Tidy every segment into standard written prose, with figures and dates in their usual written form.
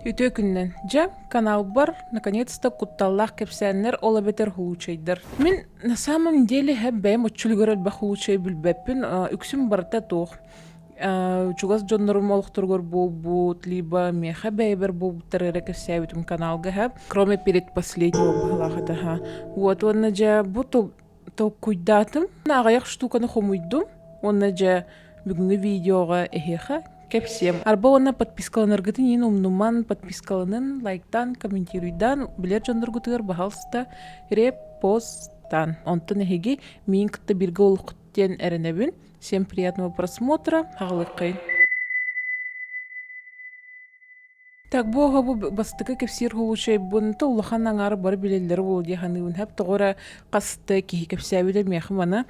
Үтө күннен жа канал бар, наконец-то кутталлах кепсәннер ола бетер хулучайдыр. Мен на самом деле бәйм отчулгөрөл ба хулучай билбеппин, үксүм барта тох. Чугас джоннорум олохторгор болбут, либо меха бәйбер болбуттар кепсәбитум каналга кроме перед последнего бахлахата. Вот он жа буту то куйдатым. На аяк штуканы хомуйдум. Он жа бүгүнкү видеога эхеха кепсем. Арба онна подпискаланыргытын ен умнуман подпискаланын лайктан, комментируйдан, билер жондыргутыгар бахалста репосттан. Онтан эхеги миин кытта бирге олуктен эренебин. Всем приятного просмотра. Хагалыккай. Так, бога бу бастыка кепсир хулучай бунта улахан аңары бар билелдери болу дияханыбын хэп тоғыра қасты кихи кепсәбилер мехмана.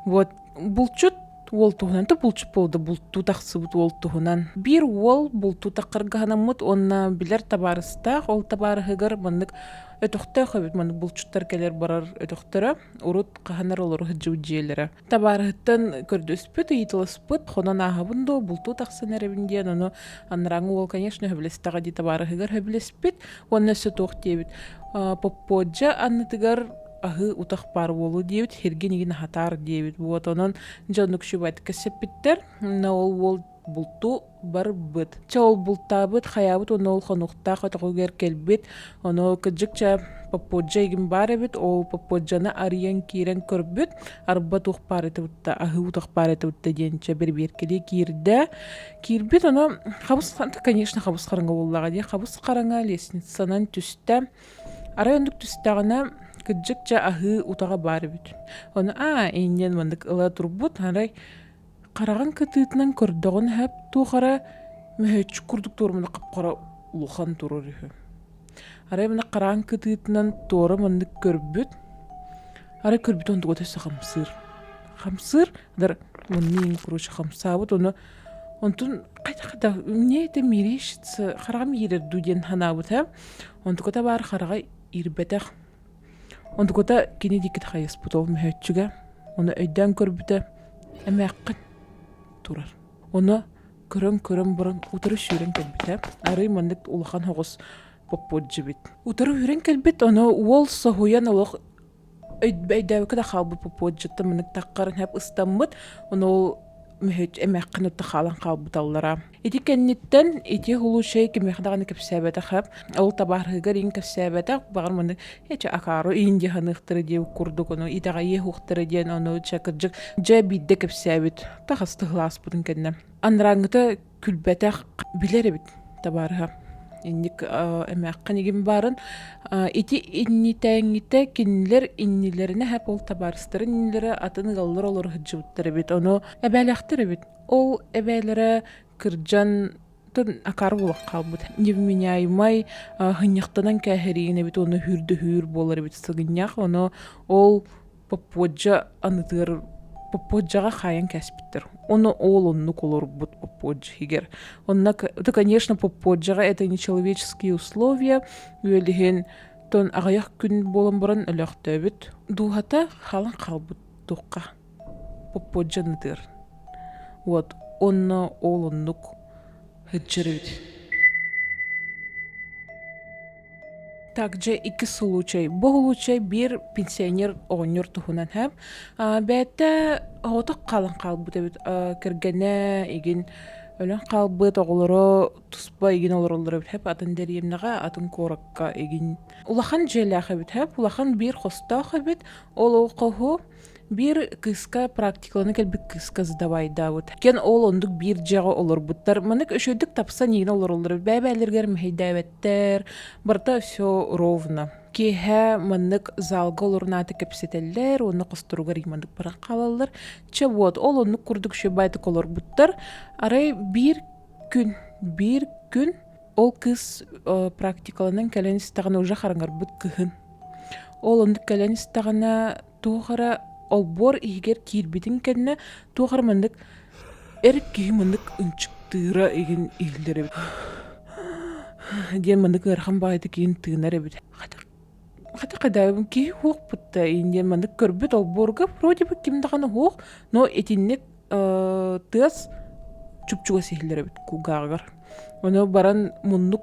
Вот, булчут ол туһунан та булчуп болду, булту тахсыбыт ол туһунан. Бир ол булту таққыргаһанаммыт онна билер табарыста, ол табарыһыгар мандык өтөхтө хөбүт мандык булчуттар келер барар өтөхтөрө, урут каханар олор хыджу жиелере. Табарыһыттан көрдөспүт, ыйтылыспыт, хонон аһабындо булту тахсын эребинден, ону анраңы ол, конечно, хөблестага ди табарыһыгар хөблеспит, онна сөтөх дебит. Попподжа аннытыгар ахы утах пар болу дебит, хергенигин хатар дебит. Вот онон жонук шубайт кесепиттер, на ол булту бар быт. Чол бултабыт, хаябыт, оны ол хонуқта қатығығер келбет, оны кыджыкча попподжа егін бар бит, ол попподжаны ариян кирен көрбіт, арба тух пар етібітті, ахы утах пар етібітті денче бір-беркелі кирбит, оны қабыс, конечно, қабыс қарыңа боллаға де, қабыс қарыңа лестницанан түсті, арайондық түстіғына кыджыкча ахы утаға бар бит. Оны, эйнен мандык ыла турбут, арай қараған кытыытынан көрдіғын хэп туғара мөхөтчү курдук туурмана қапқара улухан турur үхі. Арай мына қараған кытыытынан туора мандык көрбүт. Арай көрбүт онды көтөсі қамсыр. Қамсыр, адар мұннейін күруші қамсабыт, оны онтун қайта-қайта не ете мерешітсі қарағам ерер дуден ханабыт хэп. Онды көта бар қарағай ирбетақ. Онды көта кене декет хайыс бұт ол мөхөтчүге. Оны өйден көрбүті әмәққыт турар. Оны көрөн бұрын утыры шүрен келбет. Ары мандык улахан хоғыз попподжи бит. Утыры хүрен келбет, оны уол соғуян олық өйдәуі кіда қалбы попподжитті мандык таққарын хэп ыстаммыт, оны ол мөхөт әмәққын ұтты қалан қалбы таллара. Эти кәннеттен, эти хулушай кемехдағаны кәпсәбәті қап, ол табарғығыр ең кәпсәбәті бағыр мандык ечі акару инди ханықтыры деу күрдік, оны итаға ехуқтыры ден, оны чакыржық жа бидді кәпсәбет, тағасты ғылас бұдың кәнне. Анраңыты күлбәтәқ білері бит табарыға. Инник әмәққын еген барын, эти иннитәңіті кенілер иннилеріне әп ол табарыстыры иннилері атын ғалылар олар ғыджыбыттыры бит. Оны әбәләқтірі бит. Ол әбәлері кірджан акар болақ қалбыд. Невменяймай ғыняқтанан кәхерейіне бит, оны хүрді болар бит сығыняқ. Оны ол попподжа анытыр попподжаға қайын кәспіттір. Оны ол онны колор бұд попподжа егер. Это, конечно, попподжаға это нечеловеческие условия. Уелеген тон ағаяқ күн болын бұрын өліқті бит. Дұғата қалын қалбыд тұққа. Попподжа нытыр. Вот, онны ол оннук хыджыры бит. Также iki случай. Бұл случай бір пенсионер оғыныр тұхынан хэп. Бәтті оғытық қалын қалбыт әбіт. Кіргені еген өлін қалбыт оғылыры тұспа еген олыр әбіт хэп. Атын дәремнаға, атын коракка еген. Улахан жәләқ әбіт хэп. Улахан бір қостақ әбіт. Ол оқығы bir kıska praktiklarını kelbik kıska zdavayda bud. Ken ol onduk bir jağı olur budlar. Manik öşödük tapsa neyine olur. Bәбәлерге мхейдәветтер. Барта все ровно. Кеһә маник залга олорнаты кепсетеллер, оны кыстыруга римандык бара калалар. Че вот, ол оны курдук шөбайты колор буддар. Арай bir gün ол кыз практикаланын кәләнистагына уже харангар бут кыһын. Ол ондuk кәләнистагына туғара ол бор егер кирбитин кәнне туғар мандык эрик ки мандык үнчүктыра еген илдере бит. Ден мандык эрхан байды кийин тыынар бит. Хата ки хук бутта инден мандык көрбүт ол борга вроде бы кимдаганы хук, но этинник тыз чупчуга сихилдере бит кугагар. Оны баран мундук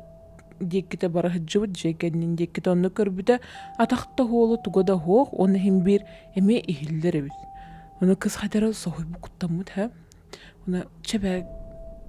диекките бара хыджыбыт жекеннин диекките онно көрбүтэ атахта хоолу тугода хоох оны химбир эме ихиллер эбит. Оны кыз хатара сохойбу куттаммыт ха. Оны чебе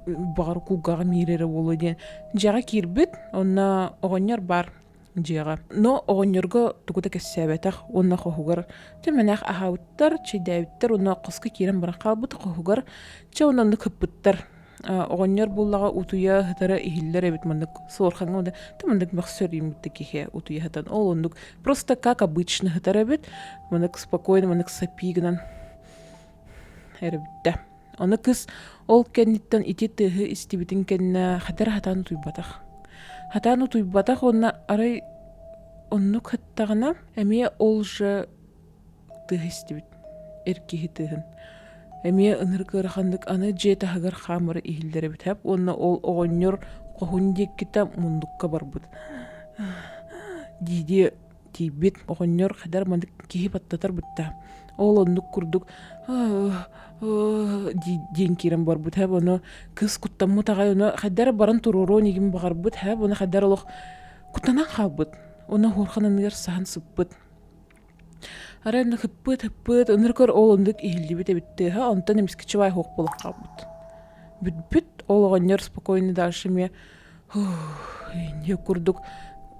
багар кулгага мирере болу диен жага кирбит, онна огоннор бар жага. Но огоннорго тугода кессебетах, онна хохугар. Теменах ахауттар, чейдәвиттер, онна кыскы кирен бара калбыт хохугар, че оннанды кыппыттар. Огоннор буллага утуя хатара ихиллер эбит мандык сорханга да тамандык махсөр имитте кихе утуя хатан ол ондук просто как обычно хатара эбит мандык спокойно мандык сапигнан эрбитте. Оны кыз ол кенниттен ити тыгы истибитин кенна хатара хатану туйбатах. Хатану туйбатах онна арай оннук хаттагана эмие ол же тыгы истибит эркихи тыгын. Эмие ыныркырахандык аны жета хагар хамыры ихиллері бітәп, онна ол оғыннер қоғындек кита мұндыққа барбыд. Диде тейбет оғыннер қадар мандық кейіп аттатар бітті. Ол ондық күрдік ден керім бар бітәп, оны кыз құттамы тағай, оны қадар баран тұруру негім бағар бітәп, оны қадар олық құттанан қал бұд. Оны хорқананығар саған сұп бұд. Арайны хыппыт, ыныркыр ол ондық ихиллибет әбітті, онтан емескічівай хоқ болық қалбыд. Бүт ол оғаннер спокойны дальше ме не күрдік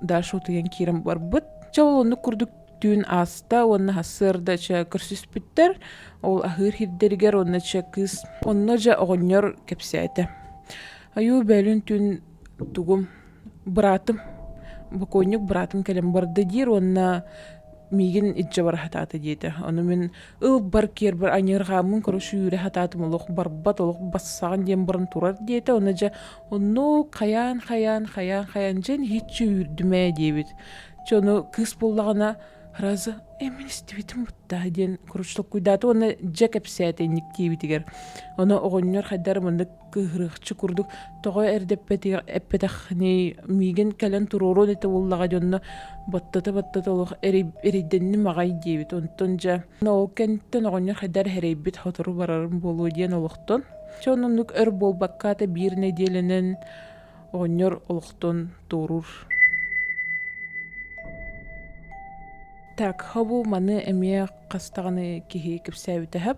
дальше отыген керім бар бұд. Ол онды күрдік түйін аста, онны хасырда ча күрсіс біттер, ол ахыр хирдергер, онны ча кыз, онны жа оғаннер кепсәйті. Аю бәлін түйін туғым бұратым, бұкойнық бұратым кәлем барды дир, онны мигин итже бар хататы дейті. Оны мен бар кер бір анерғамын көріші үйрі хататым олық барбат, олық бассаған дем бұрын тұрар дейті. Оны жа, оны қаян жен хитчі үйірдіме дейбет. Оны кыз болдағына разы, мен істебетім бұтта дейін көріштік күйдаты. Оны жа кәпсәйті ендік дейбетігер. Оны оғыннер қайдар мұнды кығырықчы күрдік. Тоғай әрдеппетіғ мигин кәлін тұрору дейті оллаға дейінні баттата олық әрейденні мағай дейбет. Онтон жа, ол кәнттен оғыннер қайдар әрейбет хотыру барарым болу дейін олықтон. Чоның нүк өр болбаққаты бір неделінің оғыннер олықтон тұрур. Так, хабу маны әме қастағаны кеге кепсәбіті әп.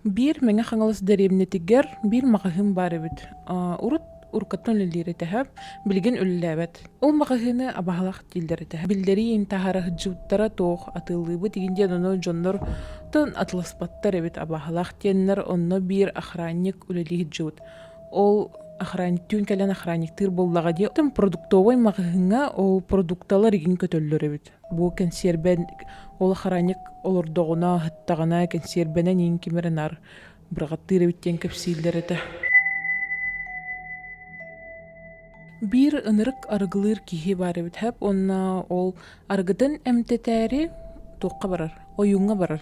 Бір мәңі қаңылыс дәребінетігер бір мағығым бар әбіт. Уркаттон лилері тәхәп, білген үліләбәт. Ол мағығыны абағалақ дилдері тәхәп. Білдері ең тағары хыджуттара тоқ атылыбы дегенден оны жонлар тон атылыспаттар әбіт абағалақ денлер оны бір охранник үлілі хыджуыт. Ол охранник, түйін кәлін охранниктыр боллаға де. Тым продуктовой мағығыңа ол продукталар еген көтөллер әбіт. Бұл консербен, ол охранник олырдоғына, хыттағына консербенен ең кемерін ар. Бірғаттыр әбіттен көпсейлер әті. Bir ынырык аргылыр кихи бар эбит хэп, онна ол аргыдын эмтетәри тоққа барар, ойуңа барар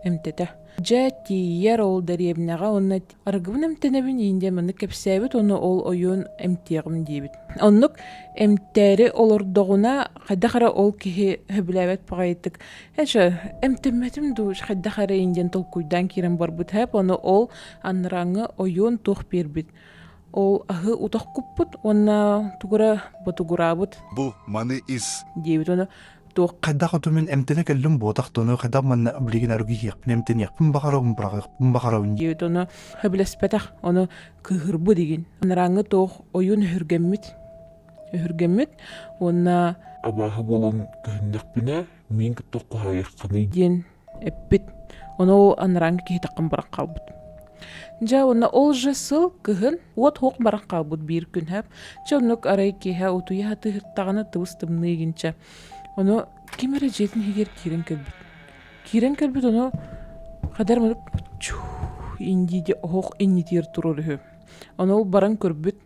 эмтете. Жа тиер ол дәребінеға, онна аргыбын эмтенебін иінде мұны кепсәбіт, оны ол ойуын эмтеғым дейбіт. Оннық эмтәри олырдоғына қайдақара ол кихи хөбіләбет пағайттық. Әші, эмтемметім душ қайдақара инден толкуйдан керен бар бұт хэп, оны ол анраңы ойуын тоқ бербіт. Ол ахы утақ күппіт, онна тугура батугурабыт. Бұл маны ис. Дейбіт, оны тоқ. Қайдақ оту мен әмтені кәлім ботақ тоны, қайдақ манна білеген арғы еқпін әмтені еқпін бақарауын. Дейбіт, оны хөбілеспетақ, оны кығырбы деген. Анараңы тоқ ойын үргеммет, онна Абаһы болон кыһыннахпына мен тоққа хайырқаны ден әппет. Оны ол анараңы кейі тақын барақ қалбыт. Жа онна ол же сыл кыһын от хоқ барақ қалбыт бір күн әп. Жа оннық арай кейі утуя тығырттағаны тывыстымны егінші. Оны кемері жетін егер керен көлбіт. Керен көлбіт оны қадар мұнып индиде хоқ иннетер тұрыр. Оны ол баран көрбіт.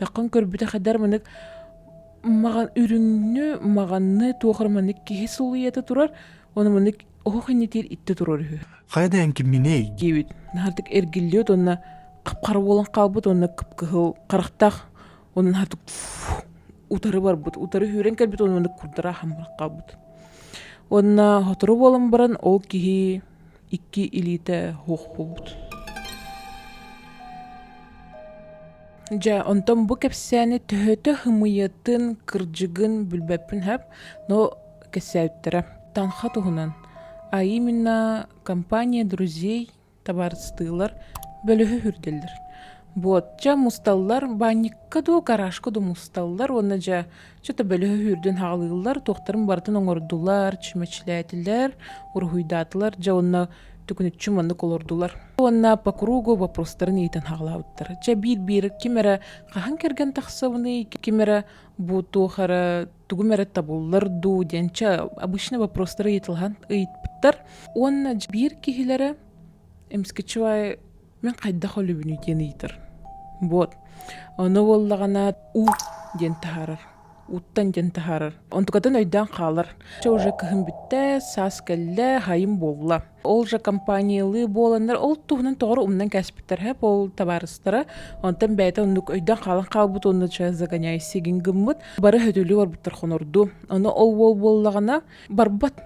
Тақын көрбіті қадар мұнық маған үріңні, мағанны тоқыр мұнық кейі сұлы еті тұрар. Оны мұнық хоқ иннетер итті тұрыр. Қайда әнкі меней? Дейбіт. Нартық әргілет, оны қып-қары болан қалбыт, оны қып-қығыл қарақтақ, оның нартық утары бар бұд. Утары хүрен кәлбіт, оны күрдіра хамбырақ қалбыт. Оны хотыры болан баран, ол кейі 2 илеті хоқ болбыт. Жа онтон бу кепсәне төһөтө хымыйытын кырдьыгын бүлбәппин хэп, но кэсsäүттэрэ танха туһунан. А именно компания друзей табарыстыылар бөлөһү хүрдэллэр. Вот, жа мусталлар банникка ду гаражка ду мусталлар, онна жа чөтө бөлөһү хүрдүн хаалыылар, тохтарын бартын оңордулар, чимэчләтилер, урхуйдатылар, жа онна түкүнүччү манды колордулар. Онна по кругу вопростарын ыйтан хаалаабыттар. Жа бир кимере кахан керген тахсабыны, кимере бу тухара тугумере табуллар ду денча обычно вопростары ыйтылган ыйтпыттар. Онна бир кихилере эмскечуай мен кайда холубүнү диэн ыйтыр. Вот. Ону боллагана у диэн тахарар. Уттан диэн тахарар. Онтукатын өйдөн калар. Ча уже кыхын бүтте, сас келле, хайым болла. Ол же компаниялы боландар, ол туһунан тоғыр умнан кәспіттер хэп, ол табарыстары. Онтан бәйті оннук өйдөн қалан қалбыт, онны ча заганяй сегин гыммыт. Бары хөтілі бар бұттар хонорду. Оны ол боллагана барбат.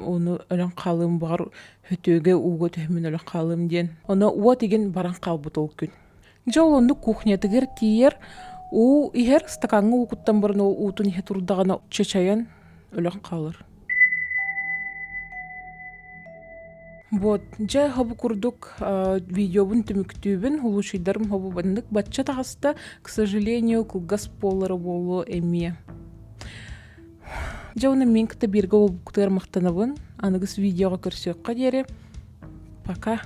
Оны өлөн қалым бар хөтөге уға төһмін өлөн қалым ден. Оны уа деген баран қалбыт ол күн. Жол онны кухнятыгер тиер, у ихер стаканга укуттан баран ол утун ихе турдағана чачаян өлөн қалыр. Вот, жа хабу курдук видеобун түмүктүүбүн, улушуйдарым хабу бандык батча тағаста, к сожалению, кылгас полары болу эми. Жа уна мен кыта бирге болбуктар мактанабын, аныгыс видеога көрсөкка дере. Пока.